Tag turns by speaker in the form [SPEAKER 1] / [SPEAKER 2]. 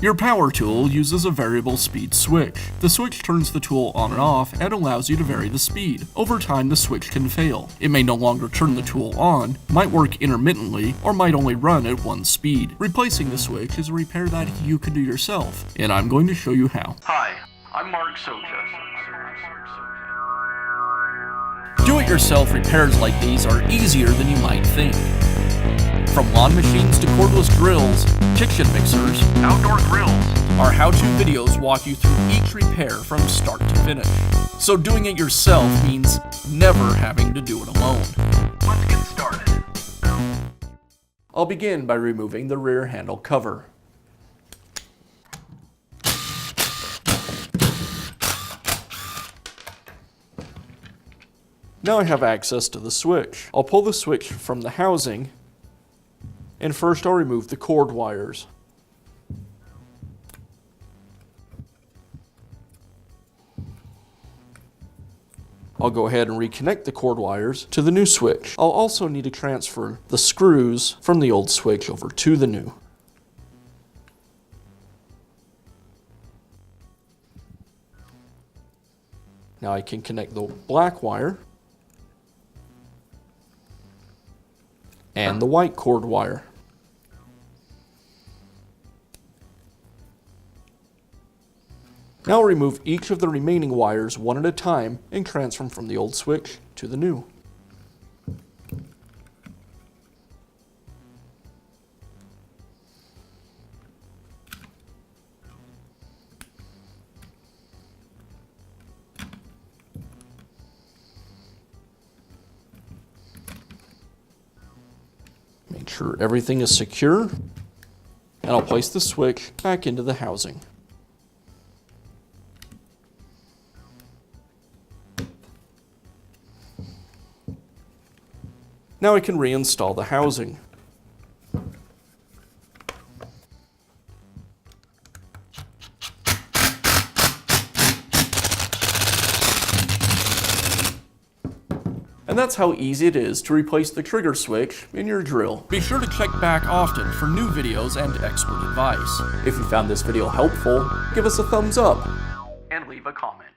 [SPEAKER 1] Your power tool uses a variable speed switch. The switch turns the tool on and off and allows you to vary the speed. Over time, the switch can fail. It may no longer turn the tool on, might work intermittently, or might only run at one speed. Replacing the switch is a repair that you can do yourself, and I'm going to show you how.
[SPEAKER 2] Hi, I'm Mark Socha.
[SPEAKER 1] Do-it-yourself repairs like these are easier than you might think. From lawn machines to cordless drills, kitchen mixers,
[SPEAKER 2] Outdoor grills.
[SPEAKER 1] our how-to videos walk you through each repair from start to finish. So doing it yourself means never having to do it alone.
[SPEAKER 2] Let's get started.
[SPEAKER 1] I'll begin by removing the rear handle cover. Now I have access to the switch. I'll pull the switch from the housing, and first I'll remove the cord wires. I'll go ahead and reconnect the cord wires to the new switch. I'll also need to transfer the screws from the old switch over to the new. Now I can connect the black wire and the white cord wire. Now I'll remove each of the remaining wires one at a time and transfer them from the old switch to the new. Make sure everything is secure, and I'll place the switch back into the housing. Now I can reinstall the housing. And that's how easy it is to replace the trigger switch in your drill. Be sure to check back often for new videos and expert advice. If you found this video helpful, give us a thumbs up
[SPEAKER 2] And leave a comment.